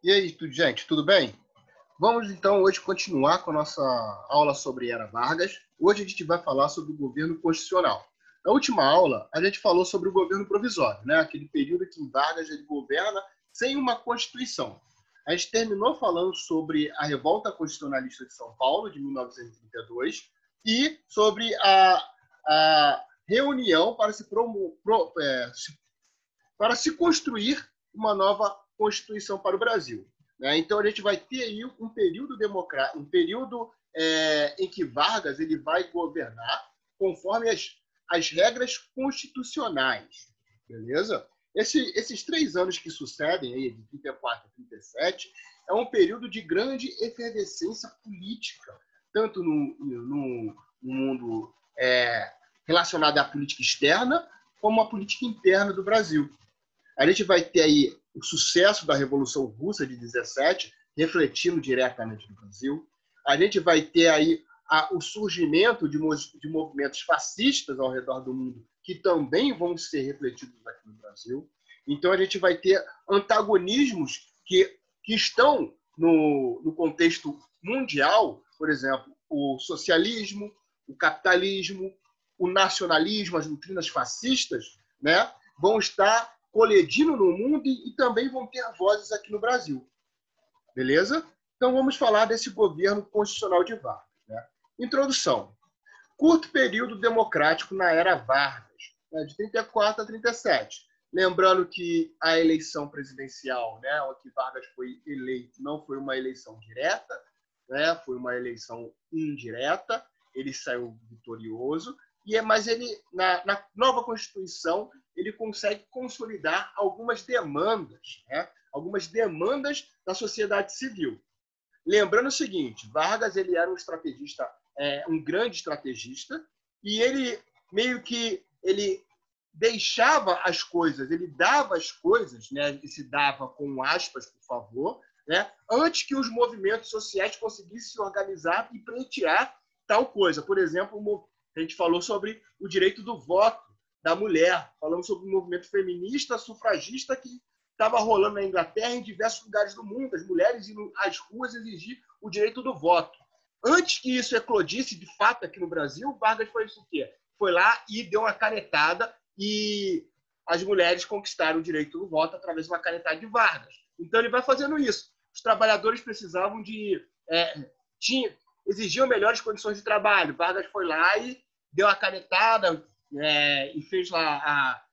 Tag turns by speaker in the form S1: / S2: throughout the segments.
S1: E aí, gente, tudo bem? Vamos então hoje continuar com a nossa aula sobre Era Vargas. Hoje a gente vai falar sobre o governo constitucional. Na última aula, a gente falou sobre o governo provisório, né? Aquele período que em Vargas ele governa sem uma Constituição. A gente terminou falando sobre a Revolta Constitucionalista de São Paulo, de 1932, e sobre a reunião para se construir uma nova Constituição para o Brasil. Né? Então, a gente vai ter aí um período democrático, em que Vargas ele vai governar conforme as regras constitucionais. Beleza? Esses 3 anos que sucedem, aí, de 34 a 37, é um período de grande efervescência política, tanto no mundo relacionado à política externa, como à política interna do Brasil. A gente vai ter aí o sucesso da Revolução Russa de 17, refletindo diretamente no Brasil. A gente vai ter aí o surgimento de movimentos fascistas ao redor do mundo, que também vão ser refletidos aqui no Brasil. Então, a gente vai ter antagonismos que estão no contexto mundial, por exemplo, o socialismo, o capitalismo, o nacionalismo, as doutrinas fascistas, né, vão estar colidindo no mundo e também vão ter vozes aqui no Brasil. Beleza? Então vamos falar desse governo constitucional de Vargas. Né? Introdução. Curto período democrático na era Vargas, né, de 34 a 37. Lembrando que a eleição presidencial, né, que Vargas foi eleito, não foi uma eleição direta, né, foi uma eleição indireta. Ele saiu vitorioso, mas ele, na nova Constituição, ele consegue consolidar algumas demandas, né? Algumas demandas da sociedade civil. Lembrando o seguinte, Vargas ele era um estrategista, um grande estrategista, e ele meio que ele deixava as coisas, ele dava as coisas, né? Ele se dava com aspas, por favor, né? Antes que os movimentos sociais conseguissem se organizar e pleitear tal coisa. Por exemplo, a gente falou sobre o direito do voto da mulher, falamos sobre o movimento feminista, sufragista que estava rolando na Inglaterra, em diversos lugares do mundo, as mulheres indo às ruas exigir o direito do voto. Antes que isso eclodisse, de fato, aqui no Brasil, Vargas foi isso o quê? Foi lá e deu uma canetada e as mulheres conquistaram o direito do voto através de uma canetada de Vargas. Então, ele vai fazendo isso. Os trabalhadores precisavam exigiam melhores condições de trabalho. Vargas foi lá e deu a canetada e fez lá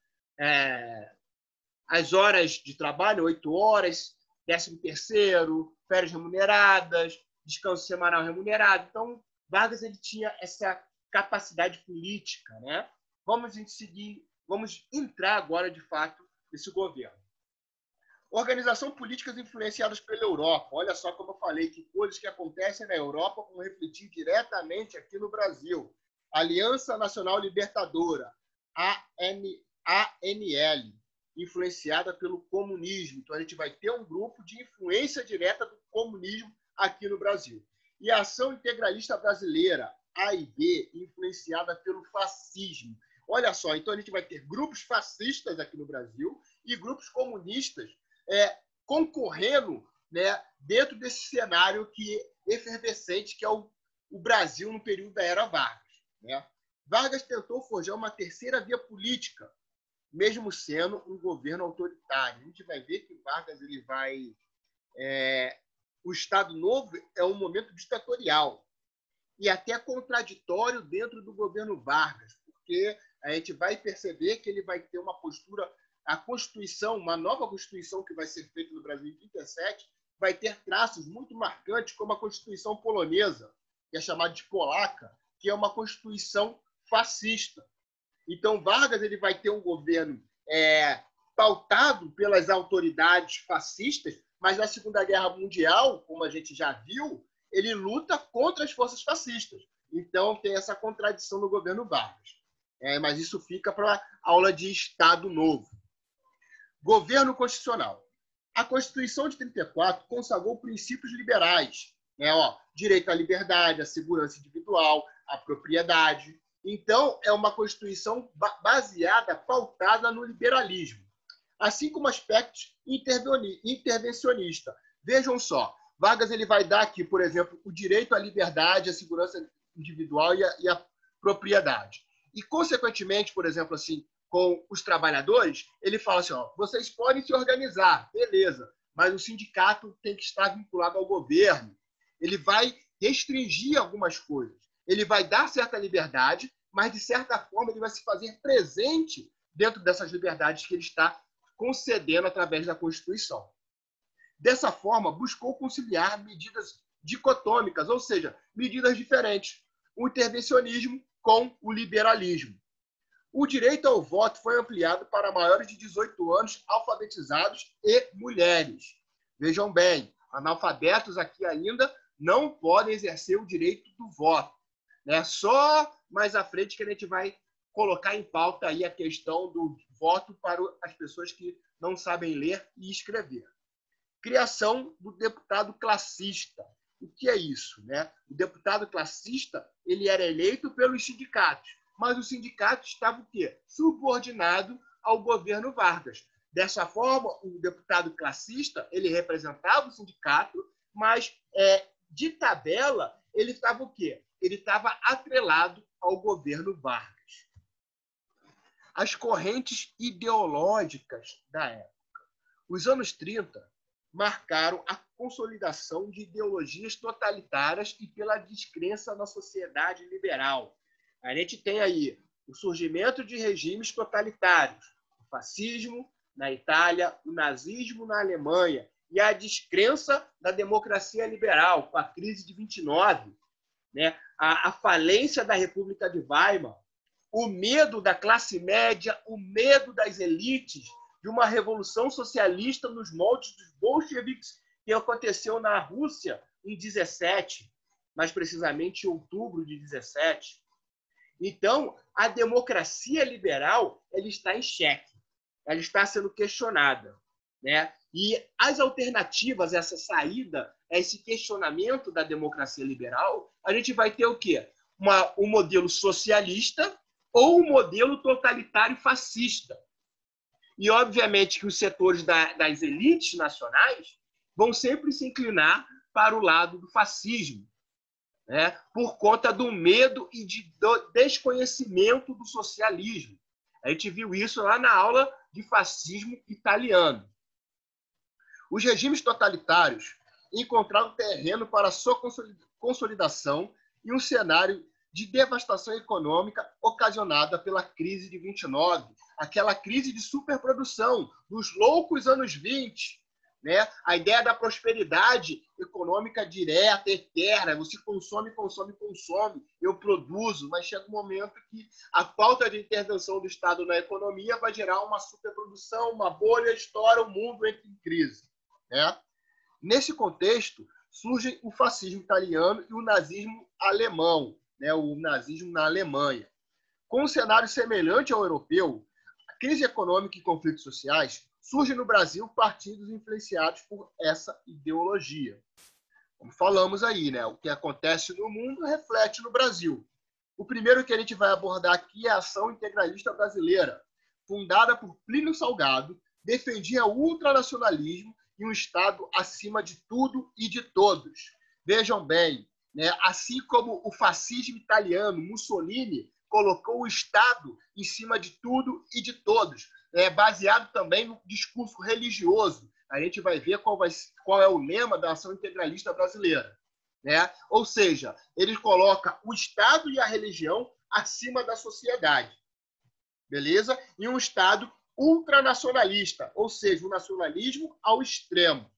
S1: as horas de trabalho, 8 horas, 13º, férias remuneradas, descanso semanal remunerado. Então, Vargas ele tinha essa capacidade política. Né? Vamos entrar agora, de fato, nesse governo. Organização políticas influenciadas pela Europa. Olha só como eu falei, que coisas que acontecem na Europa vão refletir diretamente aqui no Brasil. Aliança Nacional Libertadora, ANL, influenciada pelo comunismo. Então, a gente vai ter um grupo de influência direta do comunismo aqui no Brasil. E a Ação Integralista Brasileira, AIB, influenciada pelo fascismo. Olha só, então a gente vai ter grupos fascistas aqui no Brasil e grupos comunistas concorrendo, né, dentro desse cenário efervescente que é o Brasil no período da Era Vargas. Né? Vargas tentou forjar uma terceira via política, mesmo sendo um governo autoritário. A gente vai ver que Vargas ele vai... o Estado Novo é um momento ditatorial e até contraditório dentro do governo Vargas, porque a gente vai perceber que ele vai ter uma postura... A Constituição, uma nova Constituição que vai ser feita no Brasil em 37, vai ter traços muito marcantes, como a Constituição polonesa, que é chamada de polaca, que é uma Constituição fascista. Então, Vargas ele vai ter um governo pautado pelas autoridades fascistas, mas na Segunda Guerra Mundial, como a gente já viu, ele luta contra as forças fascistas. Então, tem essa contradição no governo Vargas. Mas isso fica para a aula de Estado Novo. Governo constitucional. A Constituição de 34 consagrou princípios liberais, né? Direito à liberdade, à segurança individual, à propriedade. Então, é uma Constituição baseada, pautada no liberalismo, assim como aspectos intervencionistas. Vejam só, Vargas ele vai dar aqui, por exemplo, o direito à liberdade, à segurança individual e à propriedade. E, consequentemente, por exemplo, assim, com os trabalhadores, ele fala assim, ó, vocês podem se organizar, beleza, mas o sindicato tem que estar vinculado ao governo. Ele vai restringir algumas coisas. Ele vai dar certa liberdade, mas, de certa forma, ele vai se fazer presente dentro dessas liberdades que ele está concedendo através da Constituição. Dessa forma, buscou conciliar medidas dicotômicas, ou seja, medidas diferentes, o intervencionismo com o liberalismo. O direito ao voto foi ampliado para maiores de 18 anos, alfabetizados e mulheres. Vejam bem, analfabetos aqui ainda não podem exercer o direito do voto. Né? Só mais à frente que a gente vai colocar em pauta aí a questão do voto para as pessoas que não sabem ler e escrever. Criação do deputado classista. O que é isso? Né? O deputado classista ele era eleito pelos sindicatos, mas o sindicato estava o quê? Subordinado ao governo Vargas. Dessa forma, o deputado classista ele representava o sindicato, mas de tabela ele estava o quê? Ele estava atrelado ao governo Vargas. As correntes ideológicas da época. Os anos 30 marcaram a consolidação de ideologias totalitárias e pela descrença na sociedade liberal. A gente tem aí o surgimento de regimes totalitários, o fascismo na Itália, o nazismo na Alemanha e a descrença da democracia liberal, com a crise de 29, né? A falência da República de Weimar, o medo da classe média, o medo das elites, de uma revolução socialista nos moldes dos bolcheviques que aconteceu na Rússia em 17, mais precisamente em outubro de 17. Então, a democracia liberal ela está em xeque, ela está sendo questionada. Né? E as alternativas a essa saída, a esse questionamento da democracia liberal, a gente vai ter o quê? Um modelo socialista ou um modelo totalitário fascista. E, obviamente, que os setores das elites nacionais vão sempre se inclinar para o lado do fascismo, né? Por conta do medo e do desconhecimento do socialismo. A gente viu isso lá na aula de fascismo italiano. Os regimes totalitários encontraram terreno para sua consolidação e um cenário de devastação econômica ocasionada pela crise de 29, aquela crise de superprodução dos loucos anos 20, né? A ideia da prosperidade econômica direta, eterna, você consome, consome, consome, eu produzo, mas chega um momento que a falta de intervenção do Estado na economia vai gerar uma superprodução, uma bolha, estoura, o mundo entra em crise. Né? Nesse contexto, surgem o fascismo italiano e o nazismo alemão, né? O nazismo na Alemanha. Com um cenário semelhante ao europeu, a crise econômica e conflitos sociais surgem no Brasil partidos influenciados por essa ideologia. Como falamos aí, né? O que acontece no mundo reflete no Brasil. O primeiro que a gente vai abordar aqui é a Ação Integralista Brasileira, fundada por Plínio Salgado, defendia o ultranacionalismo e um Estado acima de tudo e de todos. Vejam bem, né? Assim como o fascismo italiano, Mussolini, colocou o Estado em cima de tudo e de todos, baseado também no discurso religioso. A gente vai ver qual é o lema da Ação Integralista Brasileira. Né? Ou seja, ele coloca o Estado e a religião acima da sociedade. Beleza? E um Estado ultranacionalista, ou seja, o nacionalismo ao extremo.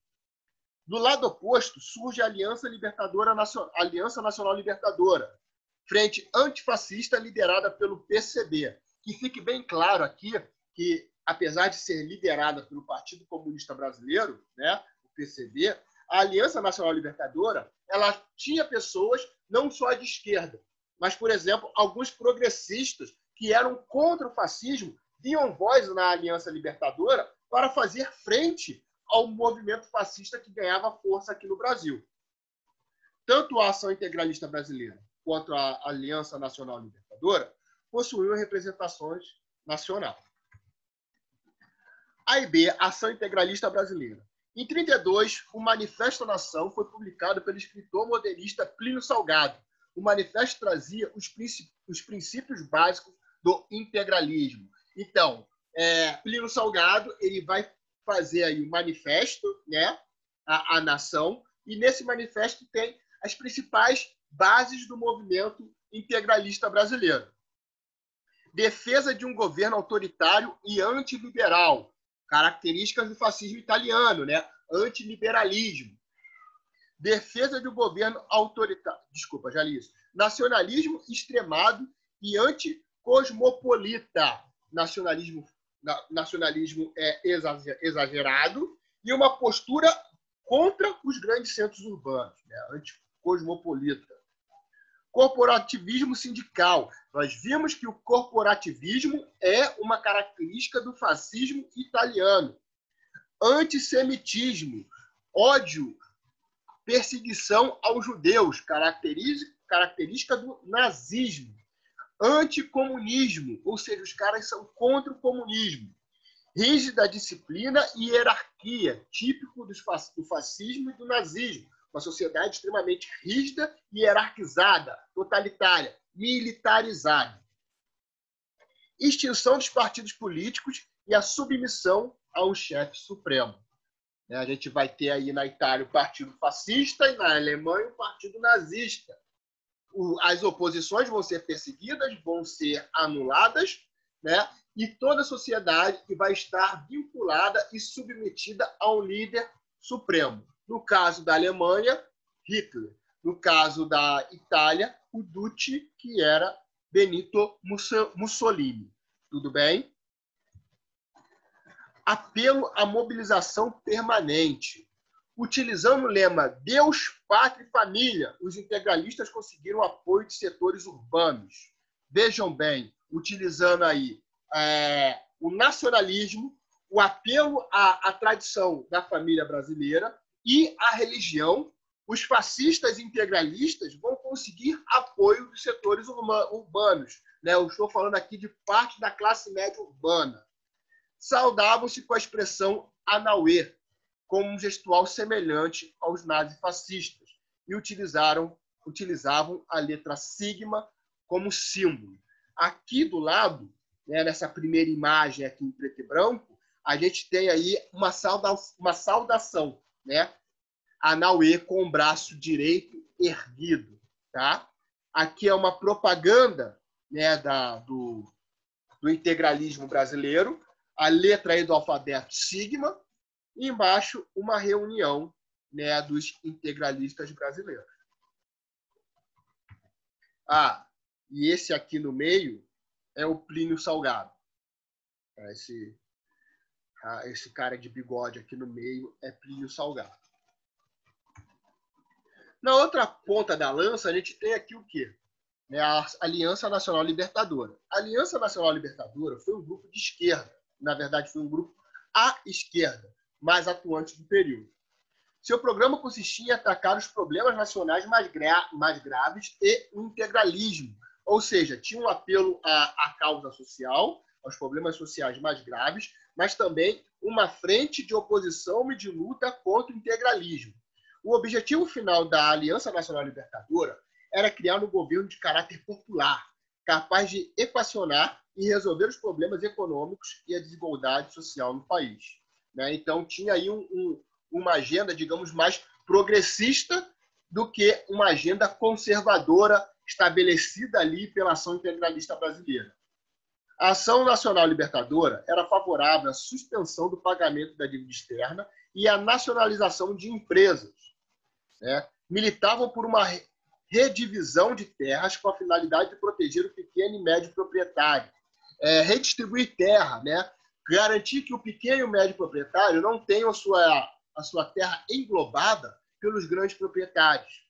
S1: Do lado oposto, surge a Aliança Nacional Libertadora, frente antifascista liderada pelo PCB. Que fique bem claro aqui que, apesar de ser liderada pelo Partido Comunista Brasileiro, né, o PCB, a Aliança Nacional Libertadora ela tinha pessoas não só de esquerda, mas, por exemplo, alguns progressistas que eram contra o fascismo diam voz na Aliança Libertadora para fazer frente ao movimento fascista que ganhava força aqui no Brasil. Tanto a Ação Integralista Brasileira quanto a Aliança Nacional Libertadora possuíam representações nacionais. A AIB, Ação Integralista Brasileira, Em 1932, o Manifesto da Nação foi publicado pelo escritor modernista Plínio Salgado. O manifesto trazia os princípios básicos do integralismo. Então, Plínio Salgado ele vai fazer aí o manifesto, né, a nação, e nesse manifesto tem as principais bases do movimento integralista brasileiro. Defesa de um governo autoritário e antiliberal, características do fascismo italiano, né? Antiliberalismo. Defesa de um governo autoritário, desculpa, já li isso. Nacionalismo extremado e anticosmopolita. Nacionalismo exagerado e uma postura contra os grandes centros urbanos, né? Anticosmopolita. Corporativismo sindical. Nós vimos que o corporativismo é uma característica do fascismo italiano. Antissemitismo, ódio, perseguição aos judeus, característica do nazismo. Anticomunismo, ou seja, os caras são contra o comunismo. Rígida disciplina e hierarquia, típico do fascismo e do nazismo. Uma sociedade extremamente rígida e hierarquizada, totalitária, militarizada. Extinção dos partidos políticos e a submissão a um chefe supremo. A gente vai ter aí na Itália o partido fascista e na Alemanha o partido nazista. As oposições vão ser perseguidas, vão ser anuladas, né? E toda a sociedade vai estar vinculada e submetida a um líder supremo. No caso da Alemanha, Hitler. No caso da Itália, o Duce, que era Benito Mussolini. Tudo bem? Apelo à mobilização permanente. Utilizando o lema Deus, Pátria e Família, os integralistas conseguiram apoio de setores urbanos. Vejam bem, utilizando aí o nacionalismo, o apelo à tradição da família brasileira e à religião, os fascistas integralistas vão conseguir apoio dos setores urbanos. Né? Eu estou falando aqui de parte da classe média urbana. Saudavam-se com a expressão Anauê, como um gestual semelhante aos nazifascistas, e utilizavam a letra sigma como símbolo. Aqui do lado, né, nessa primeira imagem aqui em preto e branco, a gente tem aí uma saudação, né? Anauê com o braço direito erguido. Tá? Aqui é uma propaganda, né, do integralismo brasileiro, a letra aí do alfabeto sigma, e embaixo uma reunião, né, dos integralistas brasileiros. E esse aqui no meio é o Plínio Salgado. Esse cara de bigode aqui no meio é Plínio Salgado. Na outra ponta da lança, a gente tem aqui o quê? A Aliança Nacional Libertadora. A Aliança Nacional Libertadora foi um grupo de esquerda. Na verdade, foi um grupo à esquerda, mais atuante do período. Seu programa consistia em atacar os problemas nacionais mais graves e o integralismo. Ou seja, tinha um apelo à causa social, aos problemas sociais mais graves, mas também uma frente de oposição e de luta contra o integralismo. O objetivo final da Aliança Nacional Libertadora era criar um governo de caráter popular, capaz de equacionar e resolver os problemas econômicos e a desigualdade social no país. Então, tinha aí uma agenda, digamos, mais progressista do que uma agenda conservadora estabelecida ali pela ação integralista brasileira. A Ação Nacional Libertadora era favorável à suspensão do pagamento da dívida externa e à nacionalização de empresas. Militavam por uma redivisão de terras com a finalidade de proteger o pequeno e médio proprietário, redistribuir terra, garantir que o pequeno e o médio proprietário não tenham a sua terra englobada pelos grandes proprietários,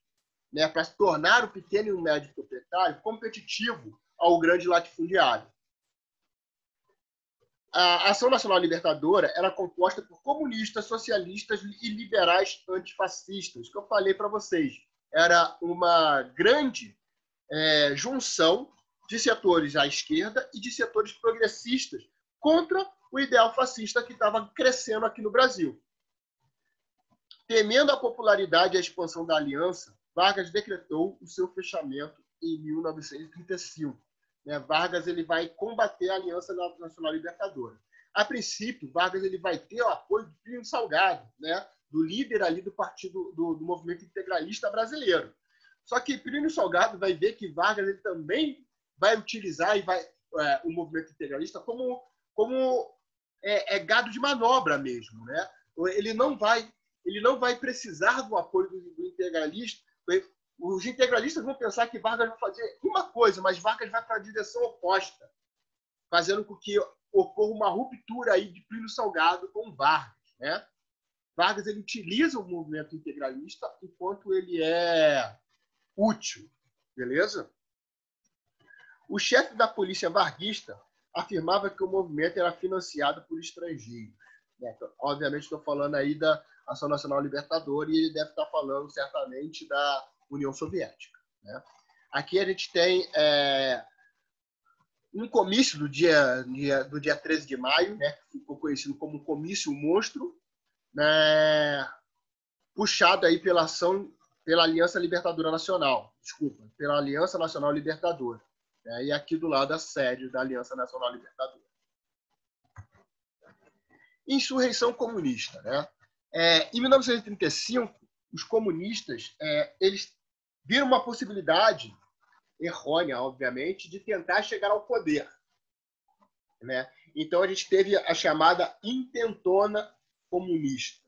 S1: para se tornar o pequeno e o médio proprietário competitivo ao grande latifundiário. A Ação Nacional Libertadora era composta por comunistas, socialistas e liberais antifascistas, que eu falei para vocês. Era uma grande junção de setores à esquerda e de setores progressistas contra o ideal fascista que estava crescendo aqui no Brasil. Temendo a popularidade e a expansão da aliança, Vargas decretou o seu fechamento em 1935. Vargas ele vai combater a Aliança Nacional Libertadora. A princípio, Vargas ele vai ter o apoio do Plínio Salgado, do líder ali do partido do movimento integralista brasileiro. Só que Plínio Salgado vai ver que Vargas ele também vai utilizar o movimento integralista como gado de manobra mesmo, Ele não vai precisar do apoio do integralista. Os integralistas vão pensar que Vargas vai fazer uma coisa, mas Vargas vai para a direção oposta, fazendo com que ocorra uma ruptura aí de Plínio Salgado com Vargas, Vargas ele utiliza o movimento integralista enquanto ele é útil, beleza? O chefe da polícia varguista afirmava que o movimento era financiado por estrangeiros. Obviamente estou falando aí da Ação Nacional Libertadora e ele deve estar falando certamente da União Soviética. Aqui a gente tem um comício do dia 13 de maio, que ficou conhecido como Comício Monstro, puxado aí pela Aliança Libertadora Nacional, pela Aliança Nacional Libertadora, e aqui do lado a sede da Aliança Nacional Libertadora. Insurreição comunista, em 1935, os comunistas eles viram uma possibilidade errônea, obviamente, de tentar chegar ao poder, Então a gente teve a chamada intentona comunista,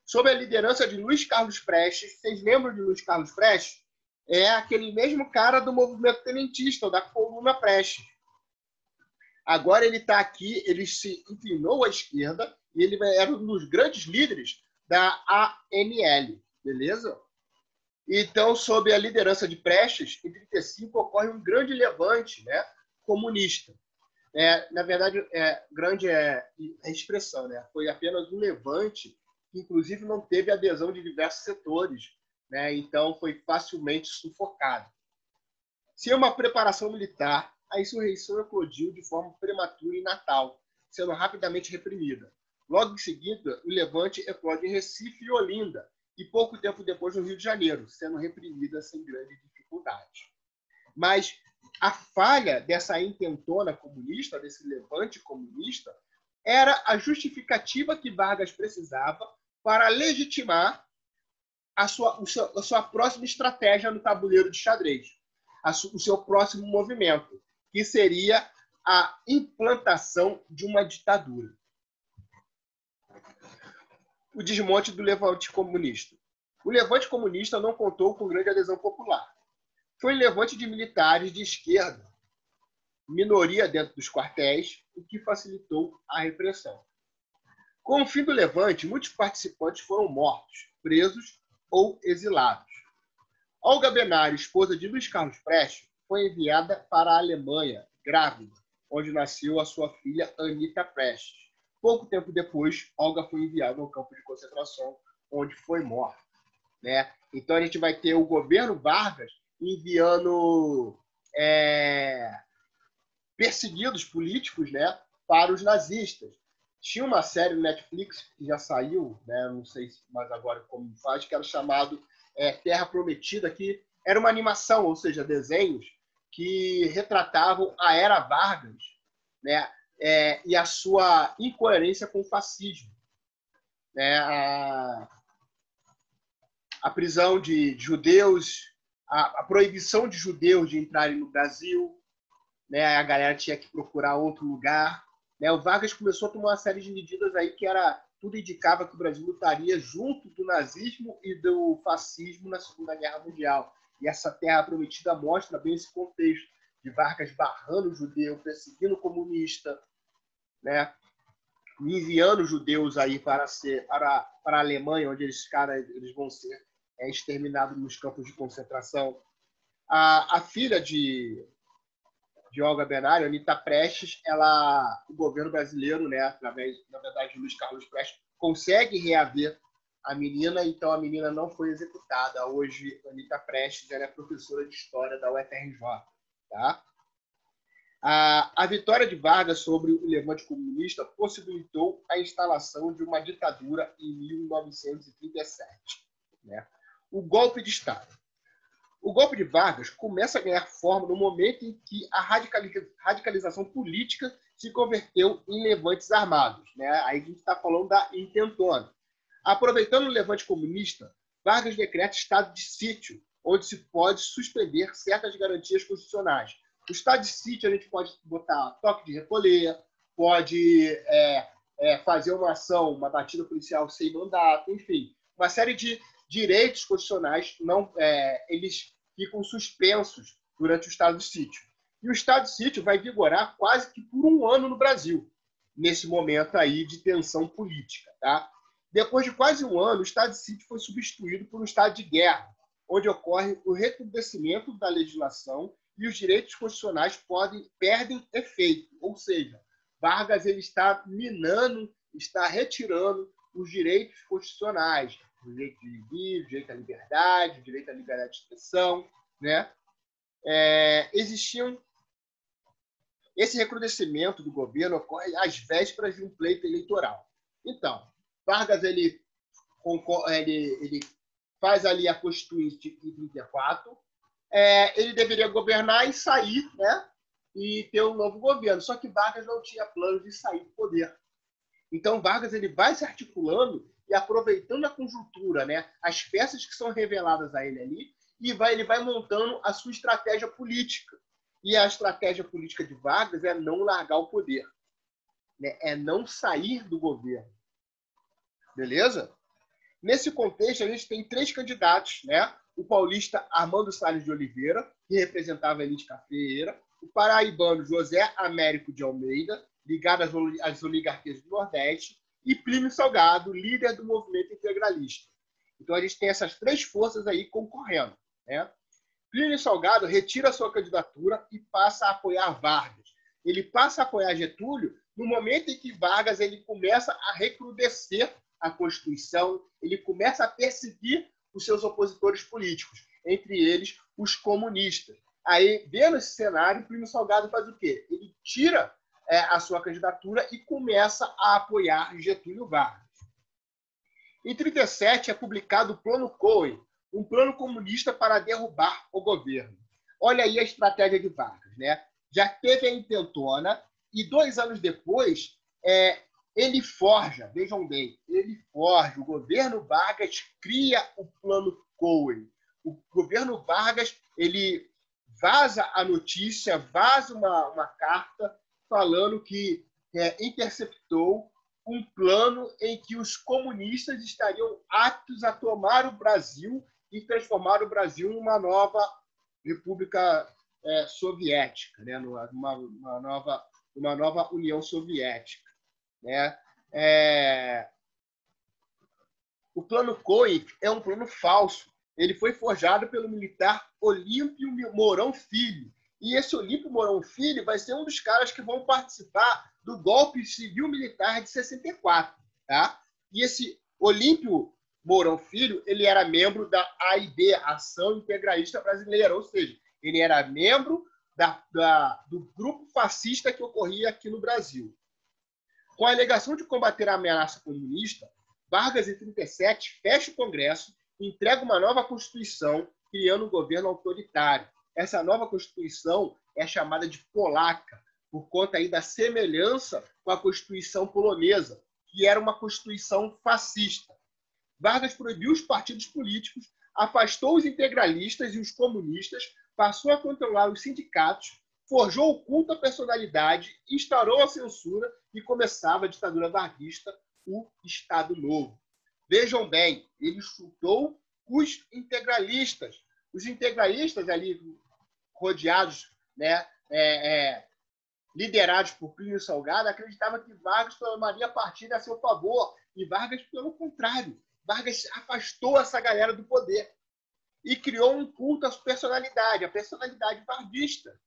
S1: sob a liderança de Luiz Carlos Prestes. Vocês lembram de Luiz Carlos Prestes? É aquele mesmo cara do movimento tenentista, da coluna Prestes. Agora ele está aqui, ele se inclinou à esquerda e ele era um dos grandes líderes da ANL, beleza? Então, sob a liderança de Prestes, em 1935 ocorre um grande levante comunista. Na verdade, grande é a expressão, foi apenas um levante que, inclusive, não teve adesão de diversos setores, então foi facilmente sufocado. Sem uma preparação militar, a insurreição eclodiu de forma prematura em Natal, sendo rapidamente reprimida. Logo em seguida, o levante eclode em Recife e Olinda, e pouco tempo depois no Rio de Janeiro, sendo reprimida sem grande dificuldade. Mas a falha dessa intentona comunista, desse levante comunista, era a justificativa que Vargas precisava para legitimar a sua próxima estratégia no tabuleiro de xadrez, o seu próximo movimento, que seria a implantação de uma ditadura. O desmonte do levante comunista. O levante comunista não contou com grande adesão popular. Foi um levante de militares de esquerda, minoria dentro dos quartéis, o que facilitou a repressão. Com o fim do levante, muitos participantes foram mortos, presos ou exilados. Olga Benário, esposa de Luiz Carlos Prestes, foi enviada para a Alemanha, grávida, onde nasceu a sua filha Anita Prestes. Pouco tempo depois, Olga foi enviada ao campo de concentração, onde foi morta. Então, a gente vai ter o governo Vargas enviando perseguidos políticos para os nazistas. Tinha uma série no Netflix que já saiu, não sei mais agora como faz, que era chamado Terra Prometida, que era uma animação, ou seja, desenhos que retratavam a era Vargas, e a sua incoerência com o fascismo. A prisão de judeus, a proibição de judeus de entrarem no Brasil, a galera tinha que procurar outro lugar. O Vargas começou a tomar uma série de medidas aí que tudo indicava que o Brasil lutaria junto do nazismo e do fascismo na Segunda Guerra Mundial. E essa Terra Prometida mostra bem esse contexto de Vargas barrando o judeu, perseguindo o comunista, enviando judeus aí para a Alemanha, onde eles vão ser exterminados nos campos de concentração. A filha de Olga Benário, Anita Prestes, o governo brasileiro, através, na verdade, de Luiz Carlos Prestes, consegue reaver a menina, então a menina não foi executada. Hoje, Anita Prestes é professora de História da UFRJ. Tá? A vitória de Vargas sobre o levante comunista possibilitou a instalação de uma ditadura em 1937. Né? O golpe de Estado. O golpe de Vargas começa a ganhar forma no momento em que a radicalização política se converteu em levantes armados. Né? Aí a gente está falando da intentona. Aproveitando o levante comunista, Vargas decreta estado de sítio, onde se pode suspender certas garantias constitucionais. No estado de sítio, a gente pode botar toque de recolher, pode fazer uma ação, uma batida policial sem mandato, enfim, uma série de direitos constitucionais eles ficam suspensos durante o estado de sítio. E o estado de sítio vai vigorar quase que por um ano no Brasil, nesse momento aí de tensão política. Tá? Depois de quase um ano, o estado de sítio foi substituído por um estado de guerra, onde ocorre o recrudescimento da legislação e os direitos constitucionais perdem efeito. Ou seja, Vargas ele está minando, está retirando os direitos constitucionais, o direito de viver, o direito à liberdade, o direito à liberdade de expressão. Né? Esse recrudescimento do governo ocorre às vésperas de um pleito eleitoral. Então, Vargas ele faz ali a Constituinte em 34, ele deveria governar e sair, né? E ter um novo governo. Só que Vargas não tinha plano de sair do poder. Então, Vargas ele vai se articulando e aproveitando a conjuntura, né? As peças que são reveladas a ele ali, e ele vai montando a sua estratégia política. E a estratégia política de Vargas é não largar o poder, né? É não sair do governo. Beleza? Nesse contexto, a gente tem 3 candidatos, né? O paulista Armando Salles de Oliveira, que representava a elite cafeeira, o paraibano José Américo de Almeida, ligado às oligarquias do Nordeste, e Plínio Salgado, líder do movimento integralista. Então, a gente tem essas 3 forças aí concorrendo. Né? Plínio Salgado retira sua candidatura e passa a apoiar Vargas. Ele passa a apoiar Getúlio no momento em que Vargas ele começa a recrudescer a Constituição, ele começa a perseguir os seus opositores políticos, entre eles os comunistas. Aí, vendo esse cenário, Plínio Salgado faz o quê? Ele tira a sua candidatura e começa a apoiar Getúlio Vargas. Em 1937 é publicado o Plano Cohen, um plano comunista para derrubar o governo. Olha aí a estratégia de Vargas. Né? Já teve a intentona e 2 anos depois ele forja, vejam bem, o governo Vargas cria o Plano Cohen. O governo Vargas ele vaza a notícia, vaza uma carta falando que interceptou um plano em que os comunistas estariam aptos a tomar o Brasil e transformar o Brasil numa nova república soviética, né? uma nova União Soviética. Né? O plano Cohen é um plano falso. Ele foi forjado pelo militar Olímpio Mourão Filho. E esse Olímpio Mourão Filho vai ser um dos caras que vão participar do golpe civil-militar de 64. Tá? E esse Olímpio Mourão Filho ele era membro da AIB, Ação Integralista Brasileira, ou seja, ele era membro do grupo fascista que ocorria aqui no Brasil. Com a alegação de combater a ameaça comunista, Vargas, em 1937, fecha o Congresso e entrega uma nova Constituição, criando um governo autoritário. Essa nova Constituição é chamada de polaca, por conta aí da semelhança com a Constituição polonesa, que era uma Constituição fascista. Vargas proibiu os partidos políticos, afastou os integralistas e os comunistas, passou a controlar os sindicatos, forjou o culto à personalidade, instaurou a censura e começava a ditadura varguista, o Estado Novo. Vejam bem, ele chutou os integralistas. Os integralistas ali rodeados, né, liderados por Plínio Salgado, acreditavam que Vargas tomaria partido a seu favor. E Vargas, pelo contrário, Vargas afastou essa galera do poder e criou um culto à personalidade, a personalidade varguista.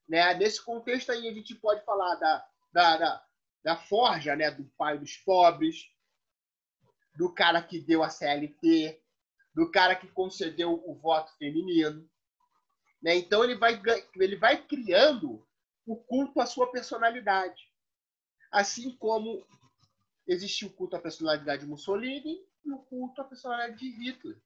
S1: Né? Nesse contexto aí a gente pode falar da forja, né? Do pai dos pobres, do cara que deu a CLT, do cara que concedeu o voto feminino. Né? Então ele vai criando o culto à sua personalidade. Assim como existiu o culto à personalidade de Mussolini e o culto à personalidade de Hitler.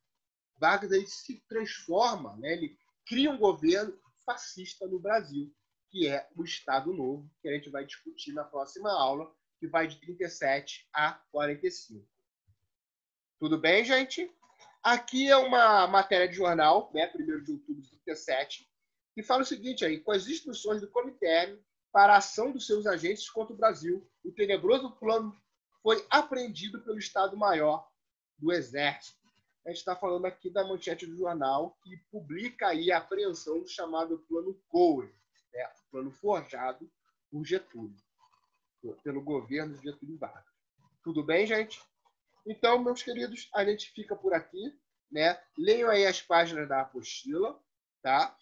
S1: Vargas ele se transforma, né? Ele cria um governo fascista no Brasil, que é o Estado Novo, que a gente vai discutir na próxima aula, que vai de 37 a 45. Tudo bem, gente? Aqui é uma matéria de jornal, né, 1º de outubro de 37, que fala o seguinte aí: com as instruções do Comitê para a ação dos seus agentes contra o Brasil, o tenebroso plano foi apreendido pelo Estado-Maior do Exército. A gente está falando aqui da manchete do jornal, que publica aí a apreensão do chamado Plano Cohen, né, o plano forjado por Getúlio, pelo governo de Getúlio Vargas. Tudo bem, gente? Então, meus queridos, a gente fica por aqui, né? Leiam aí as páginas da apostila, tá?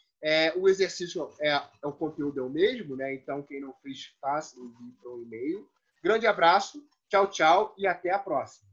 S1: O exercício o conteúdo é o mesmo, né? Então, quem não fez, faça, envie para um e-mail. Grande abraço, tchau, tchau e até a próxima.